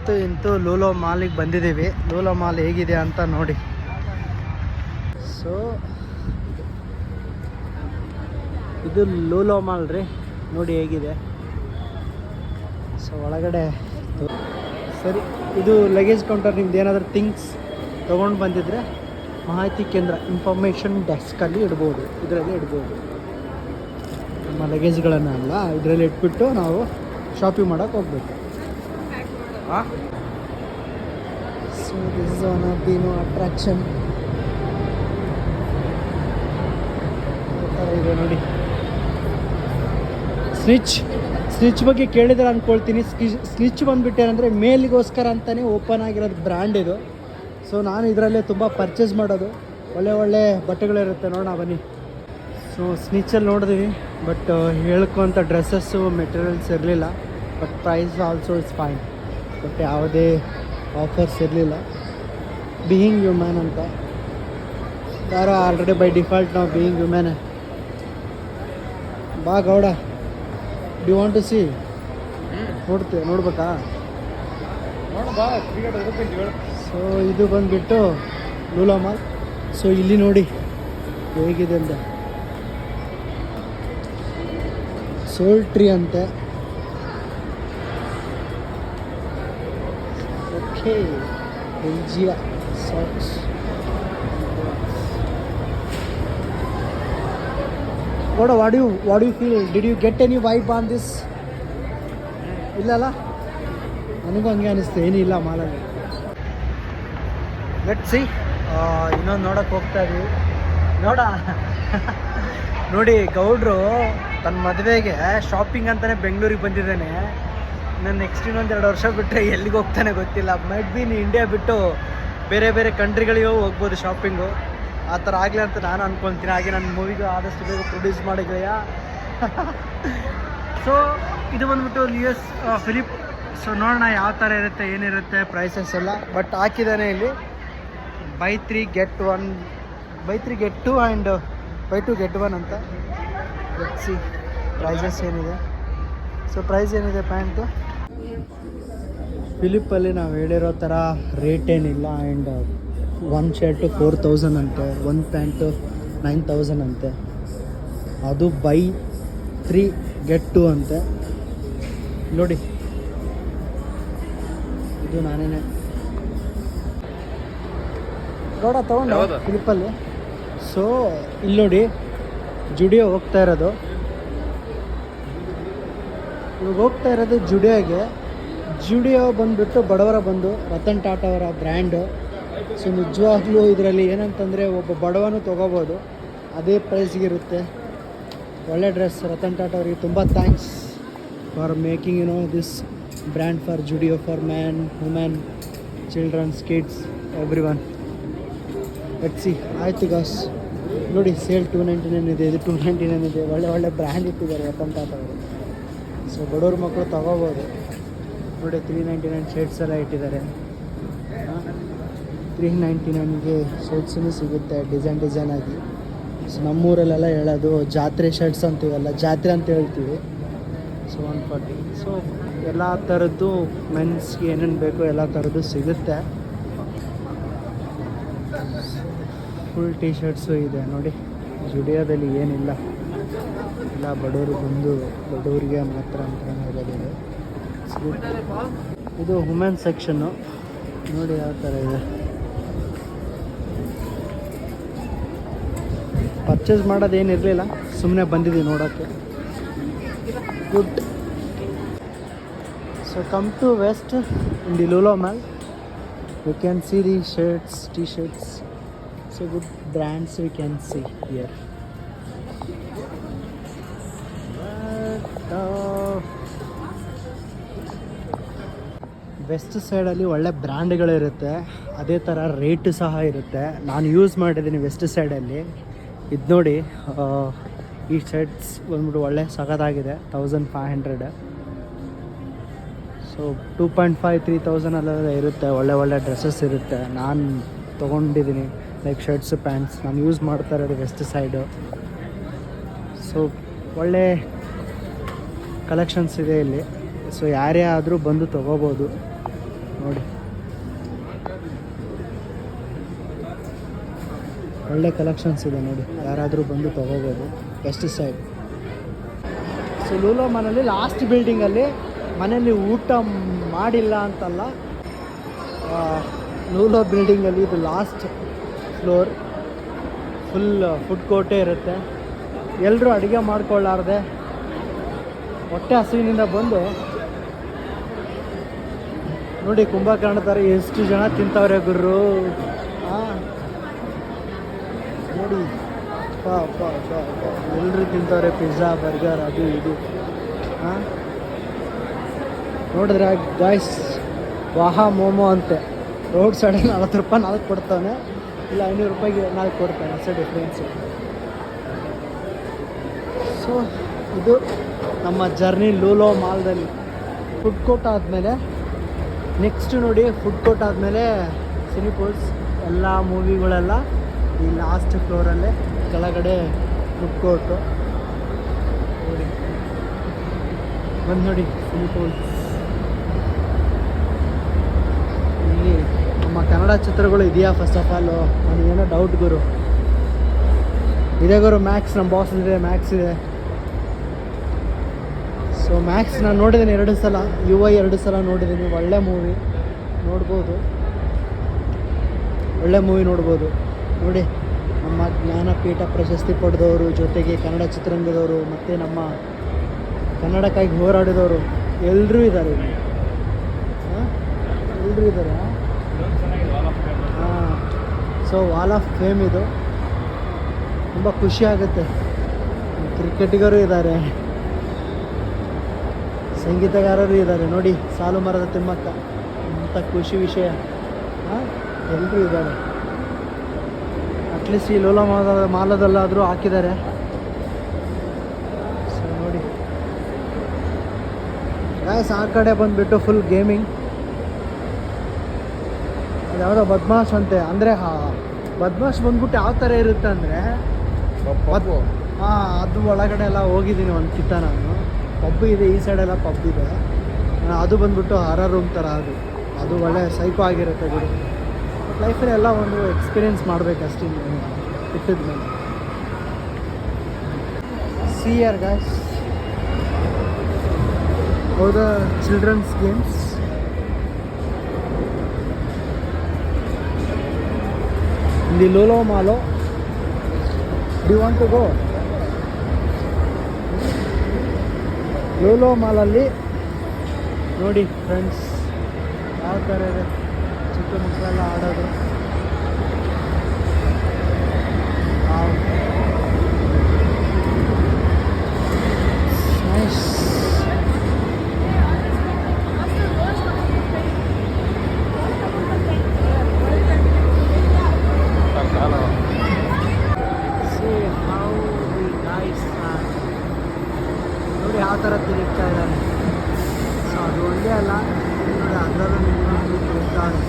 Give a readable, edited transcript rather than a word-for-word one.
ಅಂತೂ ಇಂತೂ ಲೂಲೋ ಮಾಲಿಗೆ ಬಂದಿದ್ದೀವಿ. ಲೂಲೋ ಮಾಲ್ ಹೇಗಿದೆ ಅಂತ ನೋಡಿ. ಸೊ ಇದು ಲೂಲೋ ಮಾಲ್ ರೀ, ನೋಡಿ ಹೇಗಿದೆ. ಸೊ ಒಳಗಡೆ ಸರಿ, ಇದು ಲಗೇಜ್ ಕೌಂಟರ್. ನಿಮ್ದು ಏನಾದರೂ ಥಿಂಗ್ಸ್ ತೊಗೊಂಡು ಬಂದಿದ್ರೆ ಮಾಹಿತಿ ಕೇಂದ್ರ ಇನ್ಫಾರ್ಮೇಷನ್ ಡೆಸ್ಕಲ್ಲಿ ಇಡ್ಬೋದು, ಇದರಲ್ಲಿ ಇಡ್ಬೋದು. ನಮ್ಮ ಲಗೇಜ್ಗಳನ್ನೆಲ್ಲ ಇದರಲ್ಲಿ ಇಟ್ಬಿಟ್ಟು ನಾವು ಶಾಪಿಂಗ್ ಮಾಡೋಕ್ಕೆ ಹೋಗ್ಬೇಕು. So this is one of the attraction. ಇದೆ ನೋಡಿ. ಸ್ನಿಚ್ ಬಗ್ಗೆ ಕೇಳಿದ್ರೆ ಅಂದ್ಕೊಳ್ತೀನಿ. ಸ್ನಿಚ್ ಬಂದುಬಿಟ್ಟೇನೆಂದರೆ ಮೇಲಿಗೋಸ್ಕರ ಅಂತಲೇ ಓಪನ್ ಆಗಿರೋದು ಬ್ರ್ಯಾಂಡ್ ಇದು. ಸೊ ನಾನು ಇದರಲ್ಲೇ ತುಂಬ ಪರ್ಚೇಸ್ ಮಾಡೋದು. ಒಳ್ಳೆ ಬಟ್ಟೆಗಳಿರುತ್ತೆ, ನೋಡೋಣ ಬನ್ನಿ. ಸೊ ಸ್ನಿಚಲ್ಲಿ ನೋಡಿದ್ವಿ, ಬಟ್ ಹೇಳ್ಕೊಂಥ ಡ್ರೆಸ್ಸಸ್ಸು ಮೆಟೀರಿಯಲ್ಸ್ ಇರಲಿಲ್ಲ. But price also it's fine. But ಯಾವುದೇ ಆಫರ್ಸ್ ಇರಲಿಲ್ಲ. ಬೀಯಿಂಗ್ ಹ್ಯೂಮನ್ ಅಂತ ಯಾರೋ ಆಲ್ರೆಡಿ ಬೈ ಡಿಫಾಲ್ಟ್ ನಾವು ಬೀಯಿಂಗ್ ಹ್ಯೂಮನ್. ಬಾ Gowda, do want to see? ನೋಡ್ಬೇಕಾ? ಸೊ ಇದು ಬಂದುಬಿಟ್ಟು ಲೂಲೋ ಮಾಲ್. ಸೊ ಇಲ್ಲಿ ನೋಡಿ ಹೇಗಿದೆ ಅಂತ. ಸೋಲ್ ಟ್ರೀ ಅಂತೆ. ಓಕೆ, ಎಲ್ಜಿಯಾ socks. What do you feel? Did you get any vibe on this? ಇಲ್ಲಲ್ಲ, ನನಗೂ ಹಂಗೆ ಅನಿಸ್ತು. ಏನಿಲ್ಲ ಮಾಲಲ್ಲಿ. Let's see. ಇನ್ನೊಂದು ನೋಡೋಕ್ಕೆ ಹೋಗ್ತಾ ಇದೀವಿ. ನೋಡಿ, ಗೌಡ್ರು ತನ್ನ ಮದುವೆಗೆ ಶಾಪಿಂಗ್ ಅಂತಲೇ ಬೆಂಗಳೂರಿಗೆ ಬಂದಿದ್ದಾನೆ. ನಾನು ನೆಕ್ಸ್ಟ್ ಇನ್ನೊಂದು 2 ವರ್ಷ ಬಿಟ್ಟರೆ ಎಲ್ಲಿಗೆ ಹೋಗ್ತಾನೆ ಗೊತ್ತಿಲ್ಲ. ಮೈಟ್ ಬಿ ಇಂಡಿಯಾ ಬಿಟ್ಟು ಬೇರೆ ಕಂಟ್ರಿಗಳಿಗೆ ಹೋಗ್ಬೋದು ಶಾಪಿಂಗು. ಆ ಥರ ಆಗಲಿ ಅಂತ ನಾನು ಅಂದ್ಕೊಳ್ತೀನಿ. ಹಾಗೆ ನನ್ನ ಮೂವಿಗೂ ಆದಷ್ಟು ಬೇಗ ಪ್ರೊಡ್ಯೂಸ್ ಮಾಡಿದ್ಯಾ. ಸೊ ಇದು ಬಂದ್ಬಿಟ್ಟು US ಫಿಲಿಪ್. ಸೊ ನೋಡೋಣ ಯಾವ ಥರ ಇರುತ್ತೆ, ಏನಿರುತ್ತೆ ಪ್ರೈಸಸ್ ಎಲ್ಲ. ಬಟ್ ಹಾಕಿದ್ದಾನೆ ಇಲ್ಲಿ by 3 get 1 and by 2 get 1 ಅಂತ. ಸಿ ಪ್ರೈಸಸ್ ಏನಿದೆ. ಸೊ ಪ್ರೈಸ್ ಏನಿದೆ ಪ್ಯಾಂಟು ಫಿಲಿಪ್ಪಲ್ಲಿ ನಾವು ಹೇಳಿರೋ ಥರ ರೇಟ್ ಏನಿಲ್ಲ. ಆ್ಯಂಡ್ 1 ಶರ್ಟು 4000 ಅಂತೆ, 1 ಪ್ಯಾಂಟು 9000 ಅಂತೆ. ಅದು ಬೈ 3 get 2 ಅಂತೆ. ನೋಡಿ, ಇದು ನಾನೇನೆ ನೋಡ ತೊಗೊಂಡೆ ಫಿಲಿಪ್ಪಲ್ಲಿ. ಸೊ ಇಲ್ಲಿ ನೋಡಿ, ಜುಡಿಯೋ ಹೋಗ್ತಾ ಇರೋದು. ಇವಾಗ ಹೋಗ್ತಾ ಇರೋದು ಜುಡಿಯೋಗೆ. ಜುಡಿಯೋ ಬಂದುಬಿಟ್ಟು ಬಡವರ ಬಂದು ರತನ್ ಟಾಟಾ ಅವರ ಬ್ರ್ಯಾಂಡು. ಸೊ ನಿಜವಾಗ್ಲೂ ಇದರಲ್ಲಿ ಏನಂತಂದರೆ ಒಬ್ಬ ಬಡವನು ತೊಗೋಬೋದು, ಅದೇ ಪ್ರೈಸ್ಗಿರುತ್ತೆ. ಒಳ್ಳೆ ಡ್ರೆಸ್. ರತನ್ ಟಾಟಾ ಅವರಿಗೆ ತುಂಬ thanks for making this brand for Zudio, for man, women, childrens, kids, everyone. Let's see. ಆಯಿತು ಗಾಸ್, ನೋಡಿ ಸೇಲ್ 299 ಇದೆ, ಇದು 299 ಇದೆ. ಒಳ್ಳೆ ಬ್ರ್ಯಾಂಡ್ ಇಟ್ಟಿದ್ದಾರೆ ರತನ್ ಟಾಟಾ ಅವರು. ಸೊ ಬಡವ್ರ ಮಕ್ಕಳು ತೊಗೋಬೋದು. ನೋಡಿ 399 ಶರ್ಟ್ಸ್ ಎಲ್ಲ ಇಟ್ಟಿದ್ದಾರೆ. 399ಗೆ ಶರ್ಟ್ಸೂ ಸಿಗುತ್ತೆ ಡಿಸೈನ್ ಆಗಿ. ಸೊ ನಮ್ಮೂರಲ್ಲೆಲ್ಲ ಹೇಳೋದು ಜಾತ್ರೆ ಶರ್ಟ್ಸ್ ಅಂತೀವಲ್ಲ, ಜಾತ್ರೆ ಅಂತ ಹೇಳ್ತೀವಿ. ಸೊ 140. ಸೊ ಎಲ್ಲ ಥರದ್ದು ಮೆನ್ಸ್ಗೆ ಏನೇನು ಬೇಕೋ ಎಲ್ಲ ಥರದ್ದು ಸಿಗುತ್ತೆ. ಫುಲ್ ಟೀ ಶರ್ಟ್ಸು ಇದೆ ನೋಡಿ. ಜುಡಿಯೋದಲ್ಲಿ ಏನಿಲ್ಲ, ಎಲ್ಲ ಬಡವರು ಬಂದು ಬಡವರಿಗೆ ಮಾತ್ರ ಅಂತ ಇರೋದಿದೆ. ಇದು ವುಮೆನ್ ಸೆಕ್ಷನ್ನು. ನೋಡಿ ಯಾವ ಥರ ಇದೆ. ಪರ್ಚೇಸ್ ಮಾಡೋದೇನಿರಲಿಲ್ಲ, ಸುಮ್ಮನೆ ಬಂದಿದ್ದೀವಿ ನೋಡೋಕ್ಕೆ. Good. So come to west in the Lulu mall. You can see the shirts, T shirts. So good brands we can see here. West ಸೈಡಲ್ಲಿ ಒಳ್ಳೆ ಬ್ರ್ಯಾಂಡ್ಗಳಿರುತ್ತೆ, ಅದೇ ಥರ ರೇಟು ಸಹ ಇರುತ್ತೆ. ನಾನು ಯೂಸ್ ಮಾಡಿದ್ದೀನಿ ವೆಸ್ಟ್ ಸೈಡಲ್ಲಿ. ಇದು ನೋಡಿ, ಈ ಶರ್ಟ್ಸ್ ಬಂದ್ಬಿಟ್ಟು ಒಳ್ಳೆ ಸಖತ್ತಾಗಿದೆ. 1500. ಸೊ 2.5-3,000 ಅಲ್ಲೆಲ್ಲ ಇರುತ್ತೆ. ಒಳ್ಳೆ ಡ್ರೆಸ್ಸಸ್ ಇರುತ್ತೆ. ನಾನು ತೊಗೊಂಡಿದ್ದೀನಿ ಲೈಕ್ ಶರ್ಟ್ಸು, ಪ್ಯಾಂಟ್ಸ್. ನಾನು ಯೂಸ್ ಮಾಡ್ತಾ ಇರೋದು ವೆಸ್ಟ್ ಸೈಡು. ಸೊ ಒಳ್ಳೆ ಕಲೆಕ್ಷನ್ಸ್ ಇದೆ ಇಲ್ಲಿ. ಸೊ ಯಾರೇ ಆದರೂ ಬಂದು ತೊಗೋಬೋದು. ನೋಡಿ ಒಳ್ಳೆ ಕಲೆಕ್ಷನ್ಸ್ ಇದೆ ನೋಡಿ, ಯಾರಾದರೂ ಬಂದು ತೊಗೋಬೋದು. ಪೆಸ್ಟಿಸೈಡ್. ಸೊ ಲೂಲೋ ಮಾಲಲ್ಲಿ ಲಾಸ್ಟ್ ಬಿಲ್ಡಿಂಗಲ್ಲಿ ಮನೆಯಲ್ಲಿ ಊಟ ಮಾಡಿಲ್ಲ ಅಂತಲ್ಲ, ಲೂಲೋ ಬಿಲ್ಡಿಂಗಲ್ಲಿ ಇದು ಲಾಸ್ಟ್ ಫ್ಲೋರ್, ಫುಲ್ ಫುಡ್ ಕೋರ್ಟೇ ಇರುತ್ತೆ. ಎಲ್ಲರೂ ಅಡುಗೆ ಮಾಡ್ಕೊಳ್ಳಾರ್ದೆ ಹೊಟ್ಟೆ ಹಸುವಿನಿಂದ ಬಂದು ನೋಡಿ ಕುಂಭಕರ್ಣ ಥರ ಎಷ್ಟು ಜನ ತಿಂತವ್ರೆ ಗುರು. ಹಾಂ ನೋಡಿ ಎಲ್ಲರೂ ತಿಂತವ್ರೆ, ಪಿಜ್ಜಾ ಬರ್ಗರ್ ಅದು ಇದು. ಹಾಂ ನೋಡಿದ್ರೆ ಗಾಯ್ಸ್, ವಾಹಾ ಮೋಮೋ ಅಂತೆ ರೋಡ್ ಸೈಡಲ್ಲಿ 40 ರೂಪಾಯಿ 4 ಕೊಡ್ತಾನೆ, ಇಲ್ಲ 500 ರೂಪಾಯಿಗೆ 4 ಕೊಡ್ತಾನೆ, ಅಷ್ಟೇ ಡಿಫ್ರೆನ್ಸು. ಸೊ ಇದು ನಮ್ಮ ಜರ್ನಿ ಲೂಲೋ ಮಾಲ್ದಲ್ಲಿ. ಫುಡ್ ಕೋರ್ಟ್ ಆದಮೇಲೆ ನೆಕ್ಸ್ಟ್ ನೋಡಿ, ಫುಡ್ ಕೋರ್ಟ್ ಆದಮೇಲೆ ಸಿನಿಪೋಲ್ಸ್, ಎಲ್ಲ ಮೂವಿಗಳೆಲ್ಲ ಈ ಲಾಸ್ಟ್ ಫ್ಲೋರಲ್ಲೇ ಕೆಳಗಡೆ ಫುಡ್ ಕೋರ್ಟು ನೋಡಿ. ಬಂದು ನೋಡಿ ಸಿನಿಪೋಲ್ಸ್. ಇಲ್ಲಿ ನಮ್ಮ ಕನ್ನಡ ಚಿತ್ರಗಳು ಇದೆಯಾ ಫಸ್ಟ್ ಆಫ್ ಆಲು? ನನಗೇನೋ ಡೌಟ್ ಗುರು. ಇದೆ ಗುರು, ಮ್ಯಾಕ್ಸ್ ನಮ್ಮ ಬಾಸ್ ಇದೆ, ಮ್ಯಾಕ್ಸ್ ಇದೆ. ಸೊ ಮ್ಯಾಕ್ಸ್ ನಾನು ನೋಡಿದ್ದೀನಿ 2 ಸಲ, UI 2 ಸಲ ನೋಡಿದ್ದೀನಿ. ಒಳ್ಳೆ ಮೂವಿ ನೋಡ್ಬೋದು, ಒಳ್ಳೆ ಮೂವಿ ನೋಡ್ಬೋದು ನೋಡಿ. ನಮ್ಮ ಜ್ಞಾನಪೀಠ ಪ್ರಶಸ್ತಿ ಪಡೆದವರು, ಜೊತೆಗೆ ಕನ್ನಡ ಚಿತ್ರರಂಗದವರು, ಮತ್ತು ನಮ್ಮ ಕನ್ನಡಕ್ಕಾಗಿ ಹೋರಾಡಿದವರು ಎಲ್ಲರೂ ಇದ್ದಾರೆ ಇಲ್ಲಿ. ಹಾಂ ಎಲ್ಲರೂ ಇದ್ದಾರೆ. ಹಾಂ ಸೊ ವಾಲ್ ಆಫ್ ಫೇಮ್ ಇದು. ತುಂಬ ಖುಷಿ ಆಗುತ್ತೆ. ಕ್ರಿಕೆಟಿಗರು ಇದ್ದಾರೆ, ಸಂಗೀತಗಾರರು ಇದ್ದಾರೆ ನೋಡಿ. ಸಾಲು ಮರದ ತಿಮ್ಮಕ್ಕ ಅಂತ ಖುಷಿ ವಿಷಯ. ಹಾಂ ಎಲ್ಲರೂ ಇದ್ದಾರೆ. ಅಟ್ಲೀಸ್ಟ್ ಈ ಲೂಲೋ ಮಾಲದಲ್ಲಾದರೂ ಹಾಕಿದ್ದಾರೆ. ಸೊ ನೋಡಿ ಗಾಯ್ಸ್, ಆ ಕಡೆ ಬಂದುಬಿಟ್ಟು ಫುಲ್ ಗೇಮಿಂಗ್. ಅದು ಯಾವುದೋ ಬದ್ಮಾಶ್ ಅಂತೆ. ಅಂದರೆ ಬದ್ಮಾಶ್ ಬಂದ್ಬಿಟ್ಟು ಯಾವ ಥರ ಇರುತ್ತೆ ಅಂದರೆ, ಹಾಂ ಅದು ಒಳಗಡೆ ಎಲ್ಲ ಹೋಗಿದ್ದೀನಿ ಒಂದು ಕಿತ್ತ ನಾನು. ಪಬ್ ಇದೆ, ಈ ಸೈಡೆಲ್ಲ ಪಬ್ ಇದೆ. ಅದು ಬಂದ್ಬಿಟ್ಟು ಹಾರರ್ ರೂಮ್ ಥರ. ಅದು ಒಳ್ಳೆ ಸೈಕೋ ಆಗಿರುತ್ತೆ ಬಿಡಿ. ಲೈಫಲ್ಲಿ ಎಲ್ಲ ಒಂದು ಎಕ್ಸ್ಪೀರಿಯೆನ್ಸ್ ಮಾಡಬೇಕಷ್ಟೇ ಇಟ್ಟಿದ ಮೇಲೆ. ಸಿಯರ್ ಗಾಯ್ಸ್, ಹೌದ ಚಿಲ್ಡ್ರನ್ಸ್ ಗೇಮ್ಸ್. ದಿ ಲೂಲೋ ಮಾಲೋ. Do you want to go? Lulu ಮಾಲಲ್ಲಿ ನೋಡಿ ಫ್ರೆಂಡ್ಸ್, ಯಾವ ಥರ ಇದೆ. ಚಿಕ್ಕ ಮಕ್ಕಳೆಲ್ಲ ಆಡೋದು. ನೈಸ್. ನೋಡಿ ಯಾವ ಥರ ತಿರುಗ್ತಾ ಇದ್ದಾರೆ. ಸೊ ಅದು ಒಂದೇ ಅಲ್ಲ ನೋಡಿ, ಅದರಲ್ಲೂ ತಿರುಗ್ತಾ ಇದೆ.